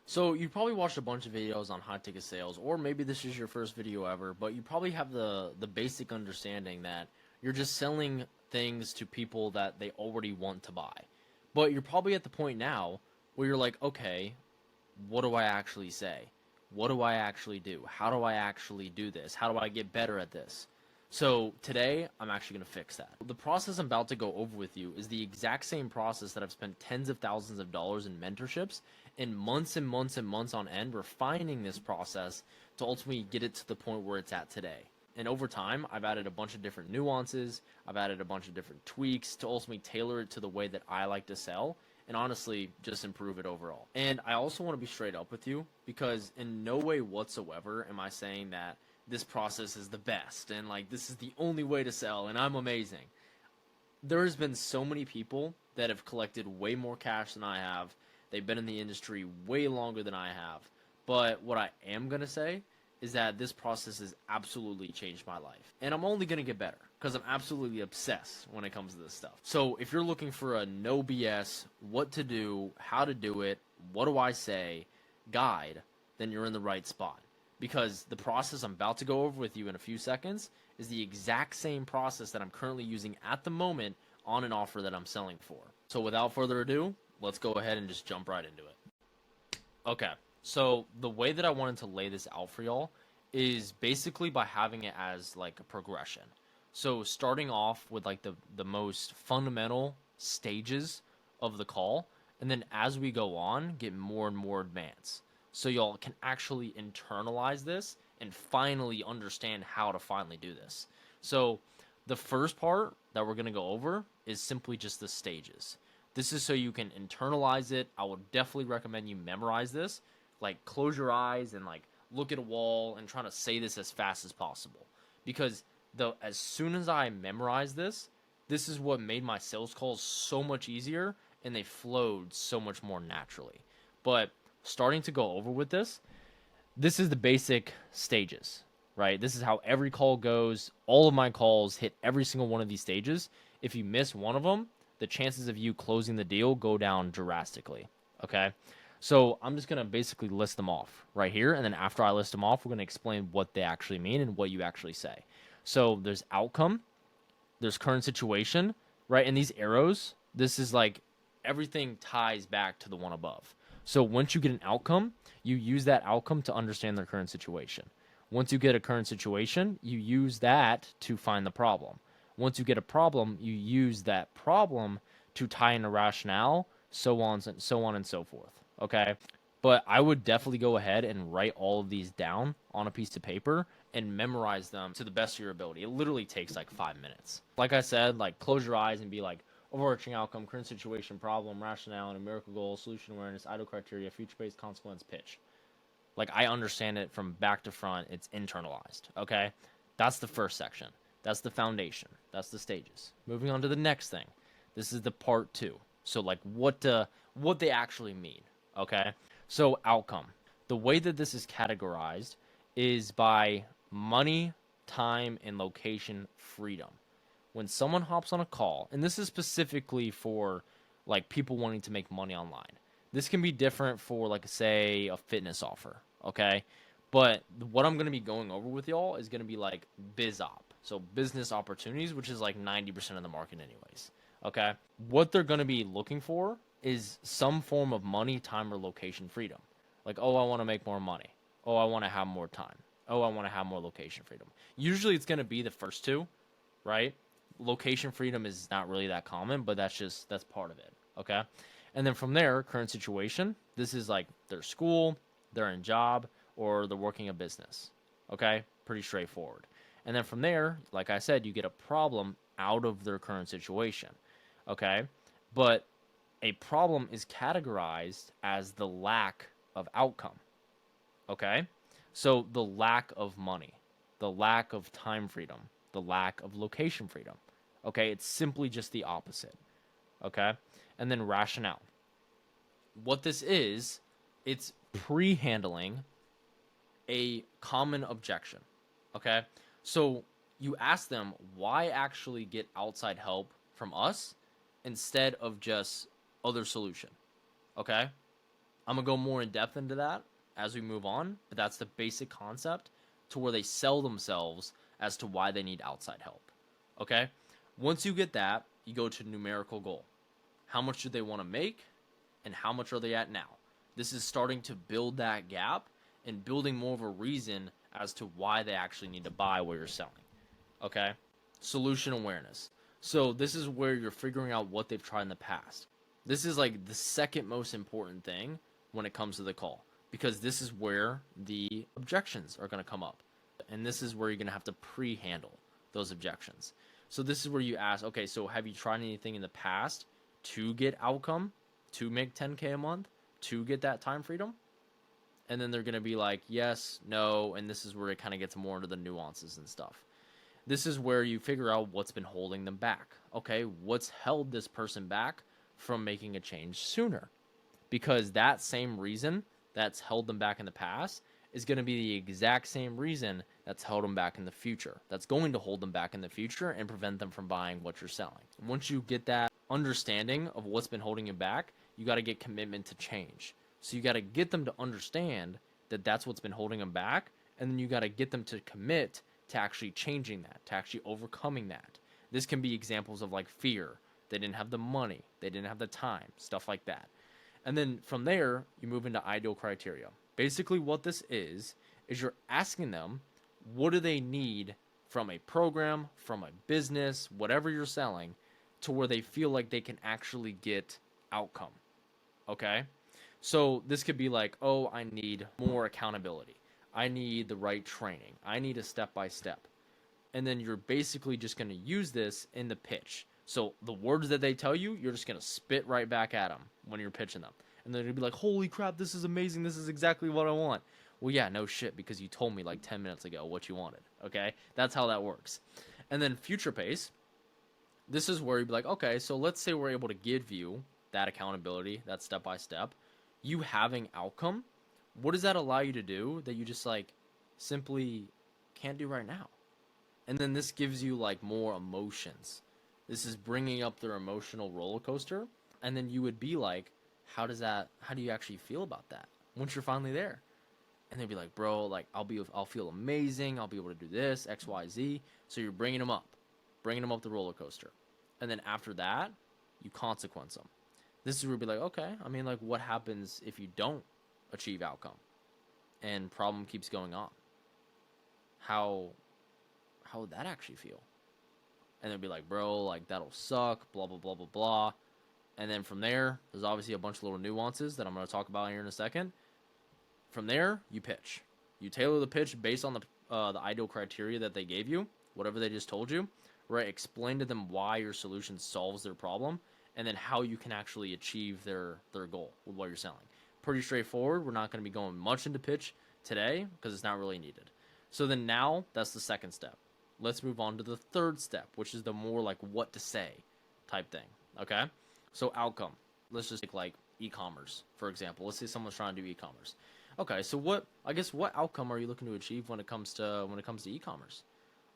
So you probably watched a bunch of videos on high ticket sales, or maybe this is your first video ever, but you probably have the basic understanding that you're just selling things to people that they already want to buy. But you're probably at the point now where you're like, okay, what do I actually say? What do I actually do? How do I actually do this? How do I get better at this? So today, I'm actually going to fix that. The process I'm about to go over with you is the exact same process that I've spent tens of thousands of dollars in mentorships and months and months on end refining this process to ultimately get it to the point where it's at today. And over time, I've added a bunch of different nuances. I've added a bunch of different tweaks to ultimately tailor it to the way that I like to sell and honestly just improve it overall. And I also want to be straight up with you because in no way whatsoever am I saying that this process is the best and like this is the only way to sell and I'm amazing. There has been so many people that have collected way more cash than I have. They've been in the industry way longer than I have. But what I am going to say is that this process has absolutely changed my life. And I'm only going to get better because I'm absolutely obsessed when it comes to this stuff. So if you're looking for a no BS, what to do, how to do it, what do I say guide, then you're in the right spot. Because the process I'm about to go over with you in a few seconds is the exact same process that I'm currently using at the moment on an offer that I'm selling for. So without further ado, let's go ahead and just jump right into it. Okay, so the way that I wanted to lay this out for y'all is basically by having it as like a progression. So starting off with like the most fundamental stages of the call, and then as we go on, get more and more advanced. So y'all can actually internalize this and finally understand how to finally do this. So the first part that we're going to go over is simply just the stages. This is so you can internalize it. I would definitely recommend you memorize this. Like close your eyes and like look at a wall and try to say this as fast as possible. Because as soon as I memorized this, this is what made my sales calls so much easier and they flowed so much more naturally. But starting to go over with this is the basic stages, right? This is how every call goes. All of my calls hit every single one of these stages. If you miss one of them, the chances of you closing the deal go down drastically, okay? So I'm just going to basically list them off right here. And then after I list them off, we're going to explain what they actually mean and what you actually say. So there's outcome, there's current situation, right? And these arrows, this is like everything ties back to the one above. So once you get an outcome, you use that outcome to understand their current situation. Once you get a current situation, you use that to find the problem. Once you get a problem, you use that problem to tie in a rationale, so on and so forth. Okay? But I would definitely go ahead and write all of these down on a piece of paper and memorize them to the best of your ability. It literally takes like 5 minutes. Like I said, like close your eyes and be like, overarching outcome, current situation, problem, rationale, numerical goal, solution awareness, idle criteria, future-based consequence, pitch. Like I understand it from back to front. It's internalized. Okay? That's the first section. That's the foundation. That's the stages. Moving on to the next thing. This is the part two. So like what they actually mean. Okay? So outcome. The way that this is categorized is by money, time, and location freedom. When someone hops on a call, and this is specifically for like people wanting to make money online. This can be different for like say a fitness offer, okay? But what I'm going to be going over with y'all is going to be like biz op. So business opportunities, which is like 90% of the market anyways. Okay? What they're going to be looking for is some form of money, time, or location freedom. Like, oh, I want to make more money. Oh, I want to have more time. Oh, I want to have more location freedom. Usually it's going to be the first two, right? Location freedom is not really that common, but that's part of it. Okay? And then from there, current situation, this is like their school, they're in job, or they're working a business. Okay? Pretty straightforward. And then from there, like I said, you get a problem out of their current situation. Okay? But a problem is categorized as the lack of outcome. Okay? So the lack of money, the lack of time freedom, the lack of location freedom. Okay? It's simply just the opposite. Okay? And then rationale. What this is, it's pre-handling a common objection. Okay? So you ask them why actually get outside help from us instead of just other solution. Okay? I'm gonna go more in depth into that as we move on, but that's the basic concept to where they sell themselves as to why they need outside help. Okay? Once you get that, you go to numerical goal. How much do they want to make and how much are they at now? This is starting to build that gap and building more of a reason as to why they actually need to buy what you're selling. Okay? Solution awareness. So this is where you're figuring out what they've tried in the past. This is like the second most important thing when it comes to the call, because this is where the objections are going to come up. And this is where you're going to have to pre-handle those objections. So this is where you ask, okay, so have you tried anything in the past to get outcome, to make 10K a month, to get that time freedom? And then they're going to be like, yes, no, and this is where it kind of gets more into the nuances and stuff. This is where you figure out what's been holding them back. Okay, what's held this person back from making a change sooner? Because that same reason that's held them back in the past is going to be the exact same reason that's held them back in the future. That's going to hold them back in the future and prevent them from buying what you're selling. Once you get that understanding of what's been holding you back, you got to get commitment to change. So you got to get them to understand that that's what's been holding them back, and then you got to get them to commit to actually changing that, to actually overcoming that. This can be examples of like fear. They didn't have the money. They didn't have the time, stuff like that. And then from there, you move into ideal criteria. Basically what this is you're asking them, what do they need from a program, from a business, whatever you're selling, to where they feel like they can actually get outcome. Okay? So this could be like, oh, I need more accountability. I need the right training. I need a step-by-step. And then you're basically just going to use this in the pitch. So the words that they tell you, you're just going to spit right back at them when you're pitching them. And they're going to be like, holy crap, this is amazing. This is exactly what I want. Well, yeah, no shit, because you told me like 10 minutes ago what you wanted. Okay? That's how that works. And then future pace, this is where you'd be like, okay, so let's say we're able to give you that accountability, that step-by-step. You having outcome, what does that allow you to do that you just like simply can't do right now? And then this gives you like more emotions. This is bringing up their emotional roller coaster. And then you would be like, how do you actually feel about that once you're finally there? And they'd be like, bro, like I'll feel amazing. I'll be able to do this, X, Y, Z. So you're bringing them up the roller coaster. And then after that, you consequence them. This is where you'd be like, okay, I mean, like what happens if you don't achieve outcome and problem keeps going on? How would that actually feel? And they'd be like, bro, like that'll suck, blah, blah, blah, blah, blah. And then from there, there's obviously a bunch of little nuances that I'm going to talk about here in a second. From there, you pitch. You tailor the pitch based on the ideal criteria that they gave you, whatever they just told you, right? Explain to them why your solution solves their problem, and then how you can actually achieve their goal with what you're selling. Pretty straightforward. We're not going to be going much into pitch today because it's not really needed. So then now, that's the second step. Let's move on to the third step, which is the more like what to say type thing, okay? So outcome. Let's just take like e-commerce, for example. Let's say someone's trying to do e-commerce. Okay, so what outcome are you looking to achieve when it comes to e-commerce?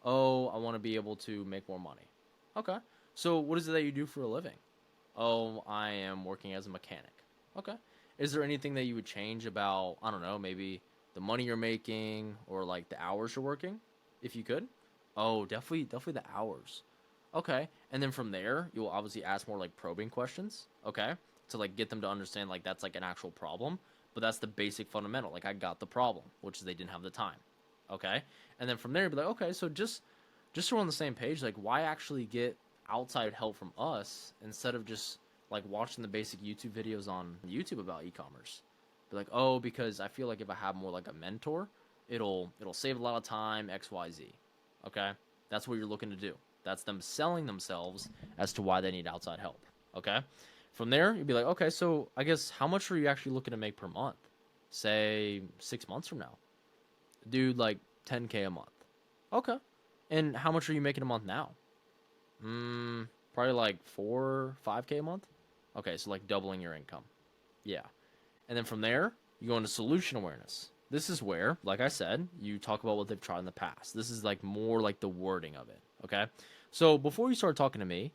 Oh, I want to be able to make more money. Okay. So what is it that you do for a living? Oh, I am working as a mechanic. Okay. Is there anything that you would change about, I don't know, maybe the money you're making or like the hours you're working, if you could? Oh, definitely the hours. Okay. And then from there, you'll obviously ask more like probing questions, okay? To like get them to understand like that's like an actual problem, but that's the basic fundamental. Like I got the problem, which is they didn't have the time. Okay? And then from there you'll be like, okay, so just so we're on the same page, like why actually get outside help from us instead of just like watching the basic YouTube videos on YouTube about e-commerce? Be like, oh, because I feel like if I have more like a mentor, it'll save a lot of time, X, Y, Z. Okay? That's what you're looking to do. That's them selling themselves as to why they need outside help. Okay? From there, you'd be like, okay, so I guess how much are you actually looking to make per month? Say 6 months from now. Dude, like 10K a month. Okay. And how much are you making a month now? Probably like 4, 5K a month. Okay, so like doubling your income. Yeah. And then from there, you go into solution awareness. This is where, like I said, you talk about what they've tried in the past. This is like more like the wording of it. Okay. So before you start talking to me,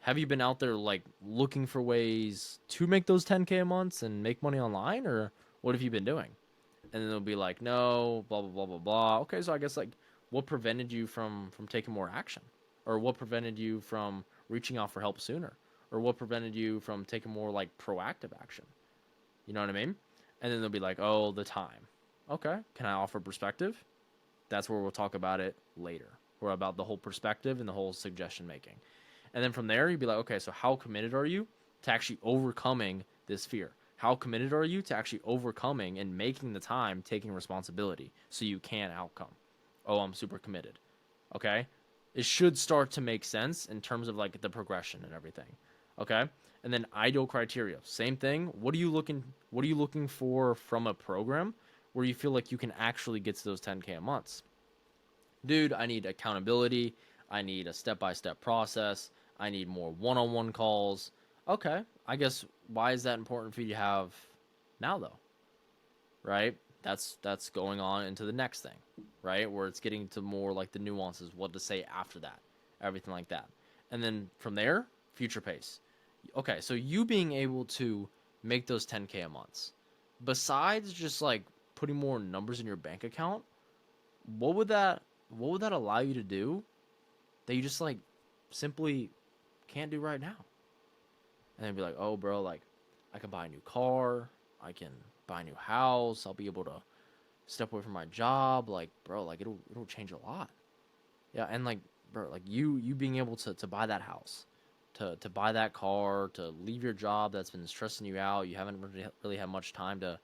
Have you been out there like looking for ways to make those 10K a month and make money online, or what have you been doing? And then they'll be like, no, blah blah blah blah blah. Okay, so I guess like what prevented you from taking more action, or what prevented you from reaching out for help sooner, or what prevented you from taking more like proactive action? You know what I mean? And then they'll be like, oh, the time. Okay, can I offer perspective? That's where we'll talk about it later. Or about the whole perspective and the whole suggestion making. And then from there, you'd be like, okay, so how committed are you to actually overcoming this fear? How committed are you to actually overcoming and making the time, taking responsibility so you can outcome? Oh, I'm super committed. Okay? It should start to make sense in terms of like the progression and everything. Okay? And then ideal criteria. Same thing. What are you looking for from a program where you feel like you can actually get to those 10K a month? Dude, I need accountability. I need a step-by-step process. I need more one-on-one calls. Okay, I guess why is that important for you to have now though? Right? That's going on into the next thing, right? Where it's getting to more like the nuances, what to say after that, everything like that. And then from there, future pace. Okay, so you being able to make those 10K a month, besides just like putting more numbers in your bank account, what would that allow you to do that you just like simply can't do right now? And they'd be like, oh bro, like I can buy a new car, I can buy a new house, I'll be able to step away from my job, like bro, like it'll change a lot. Yeah, and like bro, like you being able to buy that house, to buy that car, to leave your job that's been stressing you out, you haven't really had much time to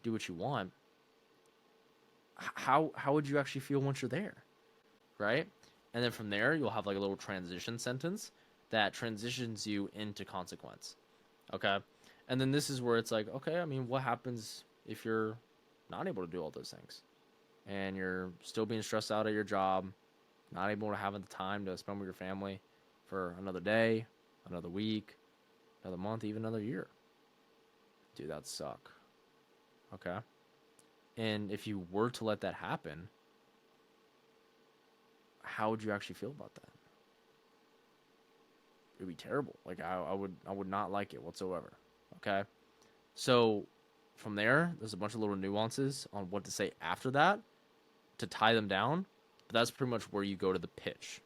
do what you want. How would you actually feel once you're there? Right? And then from there, you'll have like a little transition sentence that transitions you into consequence. Okay? And then this is where it's like, okay, I mean, what happens if you're not able to do all those things? And you're still being stressed out at your job, not able to have the time to spend with your family for another day, another week, another month, even another year. Dude, that'd suck. Okay? And if you were to let that happen, how would you actually feel about that? It would be terrible. Like I would not like it whatsoever. Okay? So from there, there's a bunch of little nuances on what to say after that to tie them down. But that's pretty much where you go to the pitch,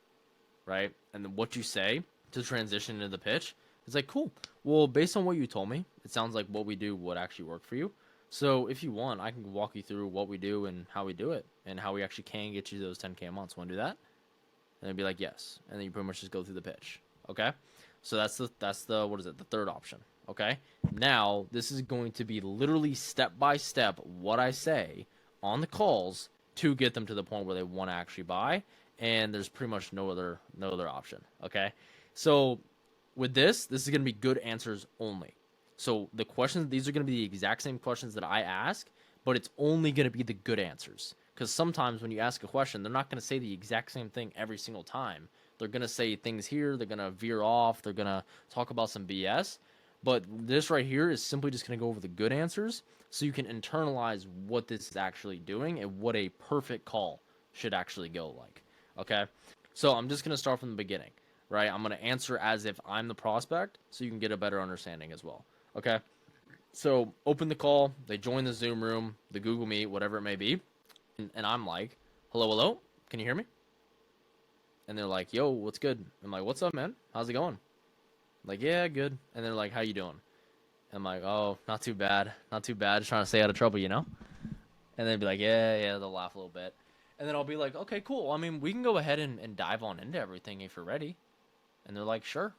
right? And then what you say to transition into the pitch, it's like, cool. Well, based on what you told me, it sounds like what we do would actually work for you. So if you want, I can walk you through what we do and how we do it and how we actually can get you those 10K a month. Want to do that? And they'd be like, yes. And then you pretty much just go through the pitch. Okay? So that's the what is it? The third option. Okay? Now, this is going to be literally step by step what I say on the calls to get them to the point where they want to actually buy, and there's pretty much no other option. Okay? So with this is going to be good answers only. So the questions, these are going to be the exact same questions that I ask, but it's only going to be the good answers. Because sometimes when you ask a question, they're not going to say the exact same thing every single time. They're going to say things here, they're going to veer off, they're going to talk about some BS. But this right here is simply just going to go over the good answers so you can internalize what this is actually doing and what a perfect call should actually go like. Okay? So I'm just going to start from the beginning, right? I'm going to answer as if I'm the prospect so you can get a better understanding as well. Okay? So open the call, they join the Zoom room, the Google Meet, whatever it may be. And I'm like, hello, can you hear me? And they're like, yo, what's good? I'm like, what's up, man? How's it going? I'm like, yeah, good. And they're like, how you doing? I'm like, oh, not too bad. Just trying to stay out of trouble, you know? And they'd be like, yeah, they'll laugh a little bit. And then I'll be like, okay, cool. I mean, we can go ahead and dive on into everything if you're ready. And they're like, sure.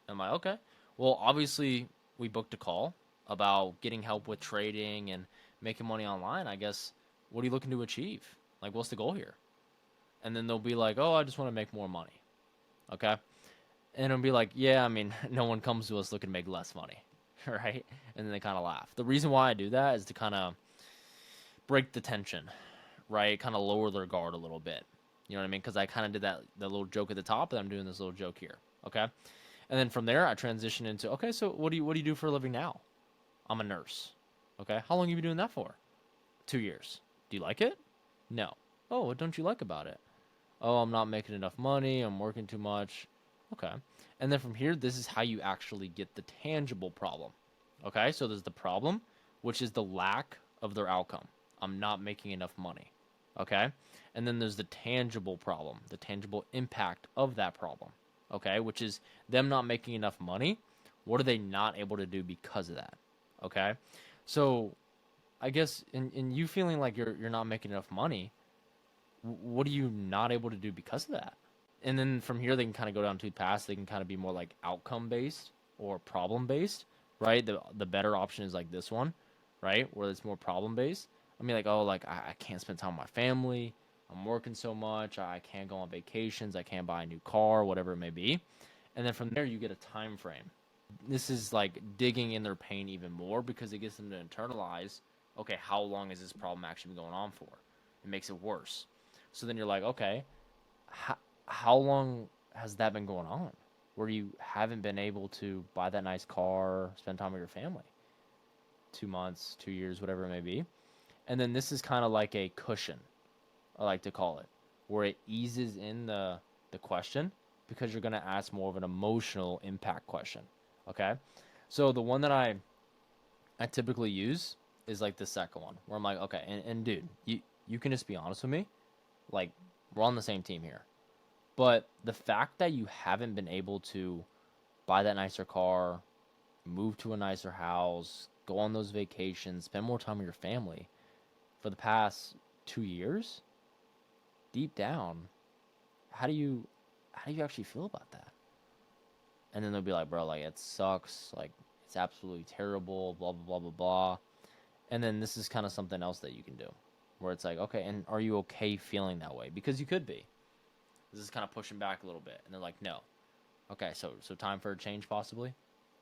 I'm like, okay. Well, obviously, we booked a call about getting help with trading and making money online. I guess, what are you looking to achieve? Like, what's the goal here? And then they'll be like, oh, I just want to make more money. Okay? And it'll be like, yeah, I mean, no one comes to us looking to make less money. Right? And then they kind of laugh. The reason why I do that is to kind of break the tension, right? Kind of lower their guard a little bit. You know what I mean? Because I kind of did that little joke at the top, and I'm doing this little joke here. Okay? And then from there, I transition into, okay, so what do you do for a living now? I'm a nurse. Okay? How long have you been doing that for? 2 years. Do you like it? No. Oh, what don't you like about it? Oh, I'm not making enough money. I'm working too much. Okay. And then from here, this is how you actually get the tangible problem. Okay. So there's the problem, which is the lack of their outcome. I'm not making enough money. Okay. And then there's the tangible problem, the tangible impact of that problem. Okay. Which is them not making enough money. What are they not able to do because of that? Okay. So I guess in you feeling like you're not making enough money, what are you not able to do because of that? And then from here they can kind of go down two paths. They can kind of be more like outcome based or problem based, right? The better option is like this one, right, where it's more problem based. I mean, like, oh, like I can't spend time with my family. I'm working so much. I can't go on vacations. I can't buy a new car, whatever it may be. And then from there you get a time frame. This is like digging in their pain even more because it gets them to internalize, okay, how long is this problem actually been going on for? It makes it worse. So then you're like, okay, how, how long has that been going on where you haven't been able to buy that nice car, spend time with your family? 2 months, 2 years, whatever it may be. And then this is kind of like a cushion, I like to call it, where it eases in the question because you're going to ask more of an emotional impact question. Okay. So the one that I typically use is like the second one where I'm like, okay, and dude, you can just be honest with me. Like, we're on the same team here. But the fact that you haven't been able to buy that nicer car, move to a nicer house, go on those vacations, spend more time with your family for the past 2 years, deep down, how do you actually feel about that? And then they'll be like, bro, like it sucks, like it's absolutely terrible, blah blah blah blah blah. And then this is kind of something else that you can do, where it's like, okay, and are you okay feeling that way? Because you could be. This is kind of pushing back a little bit, and they're like, no. Okay, so time for a change possibly,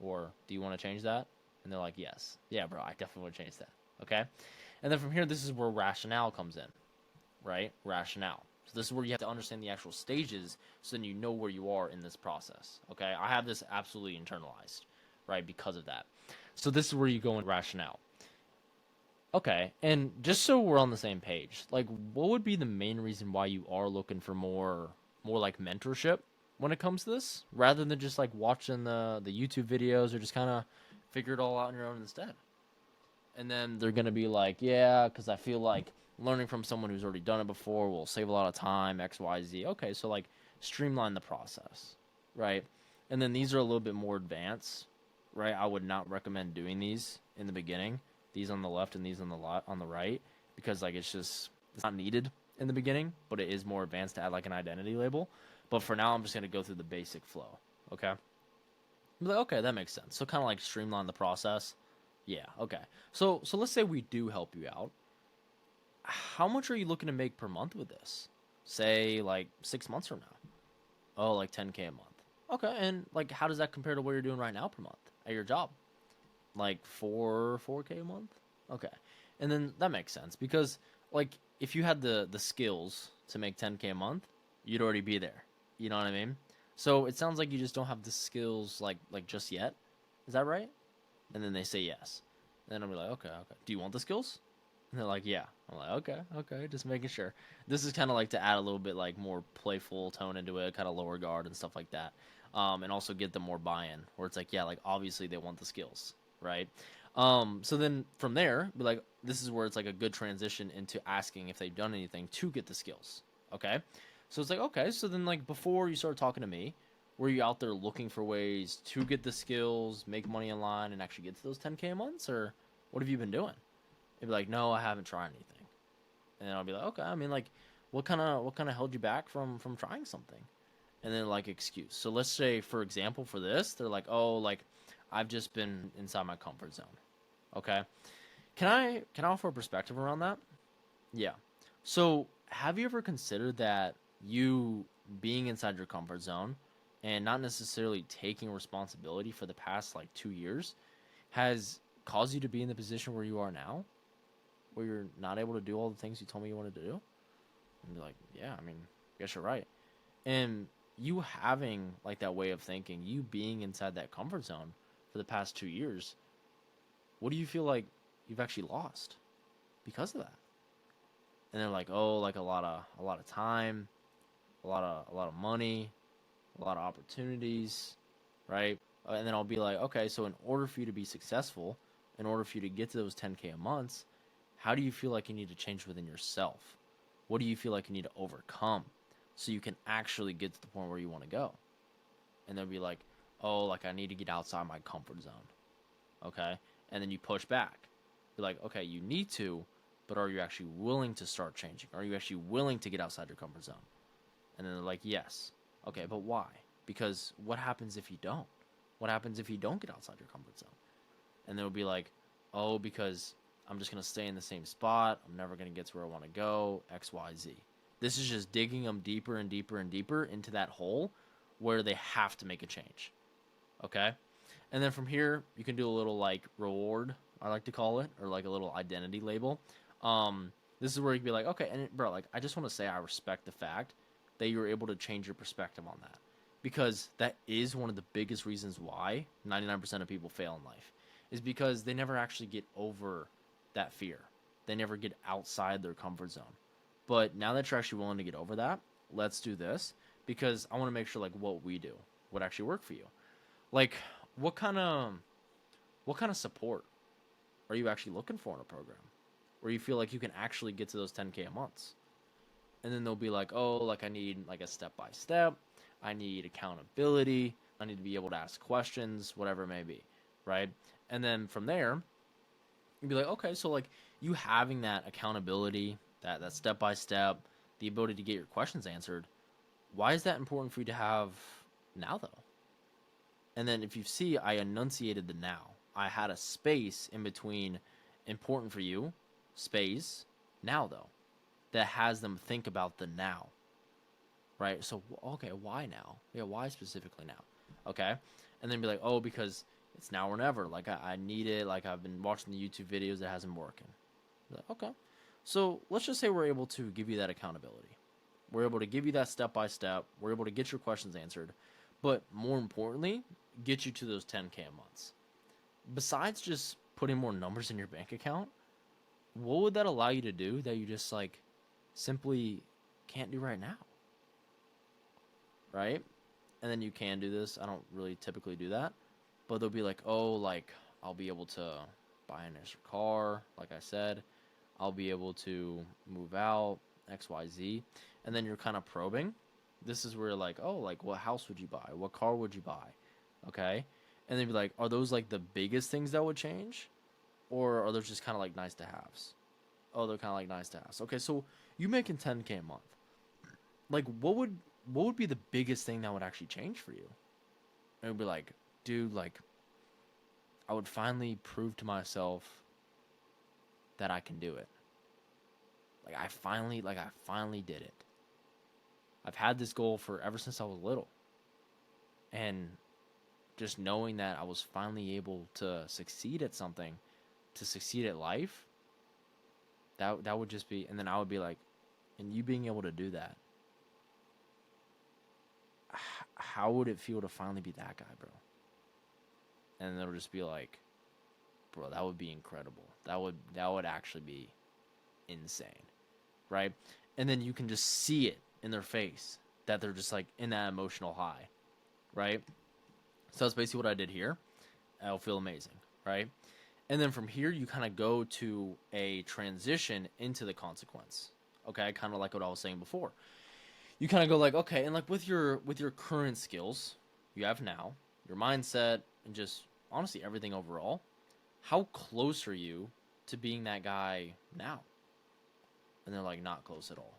or do you want to change that? And they're like, yes, yeah, bro, I definitely want to change that. Okay, and then from here, this is where rationale comes in, right? Rationale. So this is where you have to understand the actual stages, so then you know where you are in this process. Okay, I have this absolutely internalized, right, because of that. So this is where you go in rationale. Okay, and just so we're on the same page, like what would be the main reason why you are looking for more like mentorship when it comes to this, rather than just like watching the YouTube videos or just kind of figure it all out on your own instead? And then they're gonna be like, yeah, because I feel like learning from someone who's already done it before will save a lot of time, X, Y, Z. Okay, so like streamline the process, right? And then these are a little bit more advanced, right? I would not recommend doing these in the beginning. These on the left and these on the right, because like it's not needed in the beginning, but it is more advanced to add like an identity label. But for now, I'm just gonna go through the basic flow. Okay. Be like, okay, that makes sense. So kind of like streamline the process. Yeah, okay. So let's say we do help you out. How much are you looking to make per month with this? Say like 6 months from now. Oh, like 10K a month. Okay, and like how does that compare to what you're doing right now per month at your job? Like 4K a month? Okay. And then that makes sense because like if you had the skills to make 10K a month, you'd already be there. You know what I mean? So it sounds like you just don't have the skills like just yet. Is that right? And then they say yes. And then I'll be like, okay, okay. Do you want the skills? And they're like, yeah. I'm like, okay, okay, just making sure. This is kind of like to add a little bit like more playful tone into it, kind of lower guard and stuff like that, and also get them more buy-in. Where it's like, yeah, like obviously they want the skills, right? So then from there, be like, this is where it's like a good transition into asking if they've done anything to get the skills. Okay, so it's like, okay, so then like before you start talking to me, were you out there looking for ways to get the skills, make money online, and actually get to those 10K a month, or what have you been doing? They'd be like, no, I haven't tried anything. And then I'll be like, okay, I mean, like, what kind of held you back from trying something? And then like excuse. So let's say, for example, for this, they're like, oh, like, I've just been inside my comfort zone. Okay, can I offer a perspective around that? Yeah. So have you ever considered that you being inside your comfort zone and not necessarily taking responsibility for the past like 2 years has caused you to be in the position where you are now, where you're not able to do all the things you told me you wanted to do? And be like, yeah, I mean, I guess you're right. And you having like that way of thinking, you being inside that comfort zone for the past 2 years, what do you feel like you've actually lost because of that? And they're like, oh, like a lot of time, a lot of money. a lot of opportunities, right? And then I'll be like, okay, so in order for you to be successful, in order for you to get to those 10K a month, how do you feel like you need to change within yourself? What do you feel like you need to overcome so you can actually get to the point where you want to go? And they'll be like, oh, like I need to get outside my comfort zone. Okay. And then you push back. You're like, okay, you need to, but are you actually willing to start changing? Are you actually willing to get outside your comfort zone? And then they're like, yes. Okay, but why? Because what happens if you don't? What happens if you don't get outside your comfort zone? And they'll be like, oh, because I'm just going to stay in the same spot. I'm never going to get to where I want to go, X, Y, Z. This is just digging them deeper and deeper and deeper into that hole where they have to make a change. Okay? And then from here, you can do a little like reward, I like to call it, or like a little identity label. This is where you can be like, okay, and bro, like I just want to say I respect the fact that you were able to change your perspective on that, because that is one of the biggest reasons why 99% of people fail in life, is because they never actually get over that fear. They never get outside their comfort zone. But now that you're actually willing to get over that, let's do this, because I want to make sure like what we do would actually work for you. Like what kind of support are you actually looking for in a program where you feel like you can actually get to those 10K a month? And then they'll be like, oh, like I need like a step by step. I need accountability. I need to be able to ask questions, whatever it may be, right? And then from there, you'd be like, okay, so like you having that accountability, that step by step, the ability to get your questions answered. Why is that important for you to have now, though? And then if you see, I enunciated the now. I had a space in between important for you, space, now, though, that has them think about the now, right? So, okay, why now? Yeah, why specifically now? Okay. And then be like, oh, because it's now or never. Like, I need it. Like, I've been watching the YouTube videos that hasn't been working. Like, okay. So, let's just say we're able to give you that accountability. We're able to give you that step by step. We're able to get your questions answered. But more importantly, get you to those 10K a month. Besides just putting more numbers in your bank account, what would that allow you to do that you just like simply can't do right now? Right? And then you can do this. I don't really typically do that. But they'll be like, oh, like I'll be able to buy an extra car, like I said. I'll be able to move out, XYZ. And then you're kind of probing. This is where you're like, oh, like what house would you buy? What car would you buy? Okay. And then be like, are those like the biggest things that would change? Or are those just kind of like nice to haves? Oh, they're kind of like nice to haves. Okay, so you making 10K a month. Like what would be the biggest thing that would actually change for you? And it would be like, dude, like I would finally prove to myself that I can do it. Like I finally did it. I've had this goal for ever since I was little. And just knowing that I was finally able to succeed at something, to succeed at life, that would just be, and then I would be like, and you being able to do that, how would it feel to finally be that guy, bro? And they'll just be like, bro, that would be incredible. That would actually be insane, right? And then you can just see it in their face that they're just like in that emotional high, right? So that's basically what I did here. It'll feel amazing, right? And then from here, you kind of go to a transition into the consequence. Okay, kind of like what I was saying before. You kind of go like, okay, and like with your current skills you have now, your mindset, and just honestly everything overall, how close are you to being that guy now? And they're like, not close at all.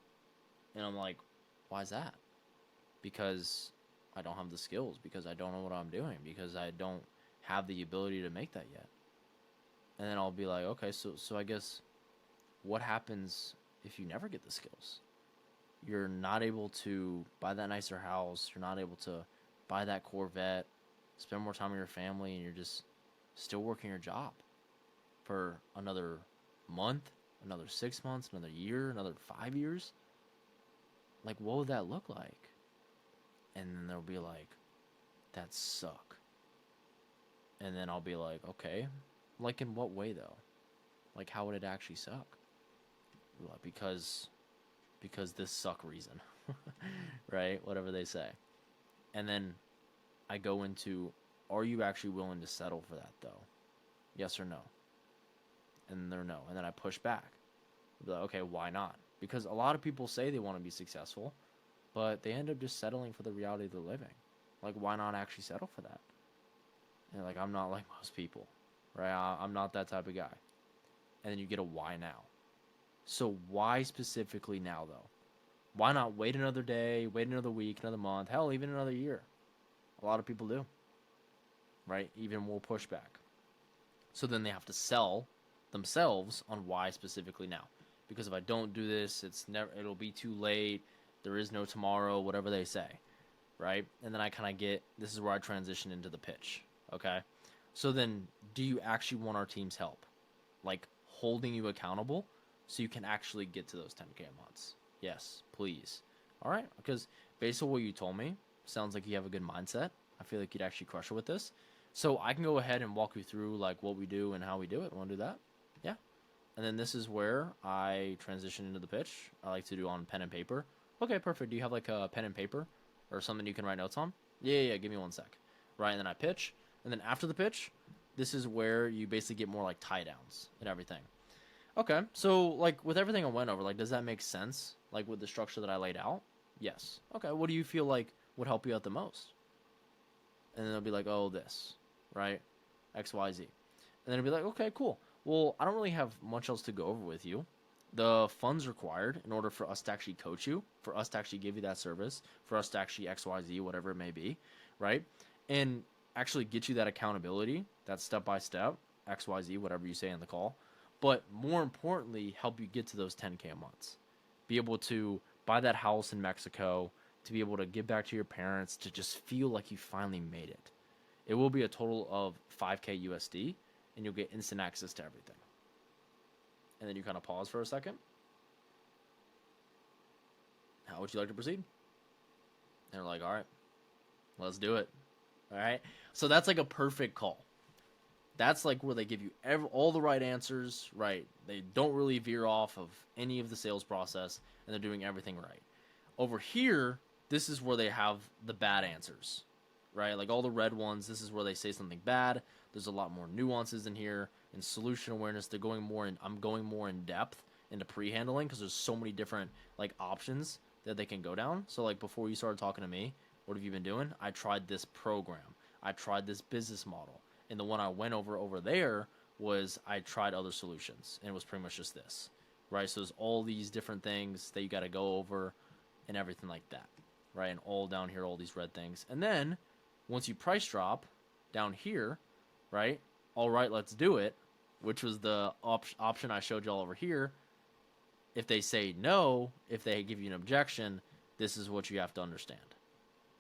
And I'm like, why is that? Because I don't have the skills, because I don't know what I'm doing, because I don't have the ability to make that yet. And then I'll be like, okay, so I guess what happens if you never get the skills? You're not able to buy that nicer house. You're not able to buy that Corvette, spend more time with your family, and you're just still working your job for another month, another 6 months, another year, another 5 years. Like, what would that look like? And then they'll be like, that suck. And then I'll be like, okay, like in what way though? Like, how would it actually suck? Because this suck reason, right? Whatever they say. And then I go into, are you actually willing to settle for that though? Yes or no? And they're no. And then I push back. Like, okay, why not? Because a lot of people say they want to be successful, but they end up just settling for the reality they're living. Like, why not actually settle for that? And like, I'm not like most people, right? I'm not that type of guy. And then you get a why now. So why specifically now though? Why not wait another day, wait another week, another month, hell, even another year? A lot of people do, right? Even more pushback. So then they have to sell themselves on why specifically now. Because if I don't do this, it'll be too late. There is no tomorrow, whatever they say, right? And then I kind of this is where I transition into the pitch, okay? So then, do you actually want our team's help? Like, holding you accountable so you can actually get to those 10K months? Yes, please. All right, because based on what you told me, sounds like you have a good mindset. I feel like you'd actually crush it with this. So I can go ahead and walk you through like what we do and how we do it. Want to do that? Yeah. And then this is where I transition into the pitch. I like to do on pen and paper. Okay, perfect. Do you have like a pen and paper or something you can write notes on? Yeah. Give me one sec. Right, and then I pitch. And then after the pitch, this is where you basically get more like tie downs and everything. Okay, so like with everything I went over, like does that make sense? Like with the structure that I laid out? Yes. Okay, what do you feel like would help you out the most? And then they'll be like, oh, this, right? X, Y, Z. And then it'll be like, okay, cool. Well, I don't really have much else to go over with you. The funds required in order for us to actually coach you, for us to actually give you that service, for us to actually X, Y, Z, whatever it may be, right? And actually get you that accountability, that step-by-step, X, Y, Z, whatever you say in the call. But more importantly, help you get to those 10K a month. Be able to buy that house in Mexico, to be able to give back to your parents, to just feel like you finally made it. It will be a total of 5K USD, and you'll get instant access to everything. And then you kind of pause for a second. How would you like to proceed? And they're like, all right, let's do it. All right. So that's like a perfect call. That's like where they give you all the right answers, right? They don't really veer off of any of the sales process, and they're doing everything right. Over here, this is where they have the bad answers, right? Like all the red ones, this is where they say something bad. There's a lot more nuances in here. In solution awareness, I'm going more in depth into pre-handling because there's so many different like options that they can go down. So like before you started talking to me, what have you been doing? I tried this program. I tried this business model. And the one I went over there was I tried other solutions. And it was pretty much just this, right? So there's all these different things that you got to go over and everything like that, right? And all down here, all these red things. And then once you price drop down here, right? All right, let's do it, which was the option I showed y'all over here. If they say no, if they give you an objection, this is what you have to understand,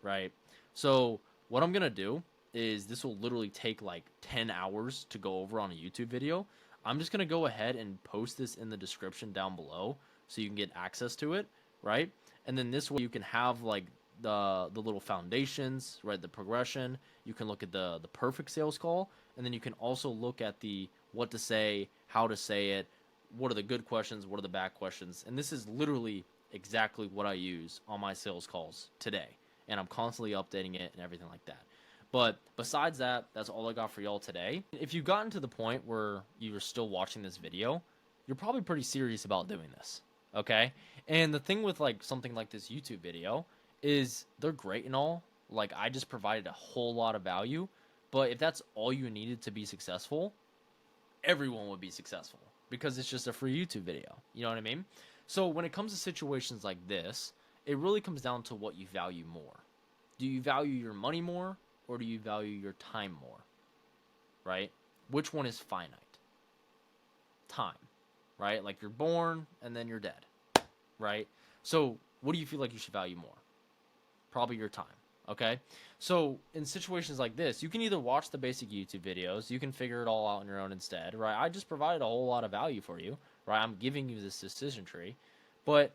right? So what I'm going to do is this will literally take like 10 hours to go over on a YouTube video. I'm just going to go ahead and post this in the description down below so you can get access to it, right? And then this way you can have like the little foundations, right? The progression. You can look at the perfect sales call, and then you can also look at the what to say, how to say it, what are the good questions, what are the bad questions. And this is literally exactly what I use on my sales calls today. And I'm constantly updating it and everything like that. But besides that, that's all I got for y'all today. If you've gotten to the point where you're still watching this video, you're probably pretty serious about doing this, okay? And the thing with like something like this YouTube video is they're great and all. Like I just provided a whole lot of value, but if that's all you needed to be successful, everyone would be successful because it's just a free YouTube video. You know what I mean? So when it comes to situations like this, it really comes down to what you value more. Do you value your money more? Or do you value your time more, right? Which one is finite? Time, right? Like you're born and then you're dead, right? So what do you feel like you should value more? Probably your time, okay? So in situations like this, you can either watch the basic YouTube videos, you can figure it all out on your own instead, right? I just provided a whole lot of value for you, right? I'm giving you this decision tree, but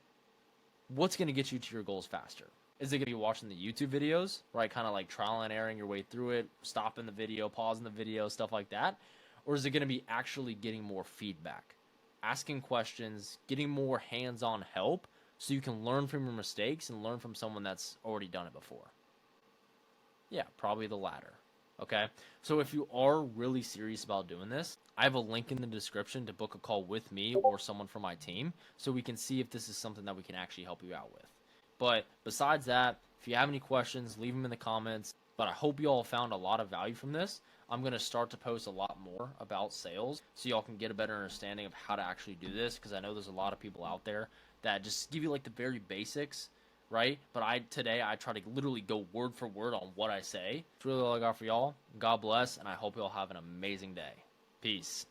what's going to get you to your goals faster? Is it going to be watching the YouTube videos, right? Kind of like trial and erroring your way through it, stopping the video, pausing the video, stuff like that? Or is it going to be actually getting more feedback, asking questions, getting more hands-on help so you can learn from your mistakes and learn from someone that's already done it before? Yeah, probably the latter. Okay. So if you are really serious about doing this, I have a link in the description to book a call with me or someone from my team so we can see if this is something that we can actually help you out with. But besides that, if you have any questions, leave them in the comments. But I hope you all found a lot of value from this. I'm going to start to post a lot more about sales so y'all can get a better understanding of how to actually do this, because I know there's a lot of people out there that just give you like the very basics, right? But today I try to literally go word for word on what I say. It's really all I got for y'all. God bless, and I hope y'all have an amazing day. Peace.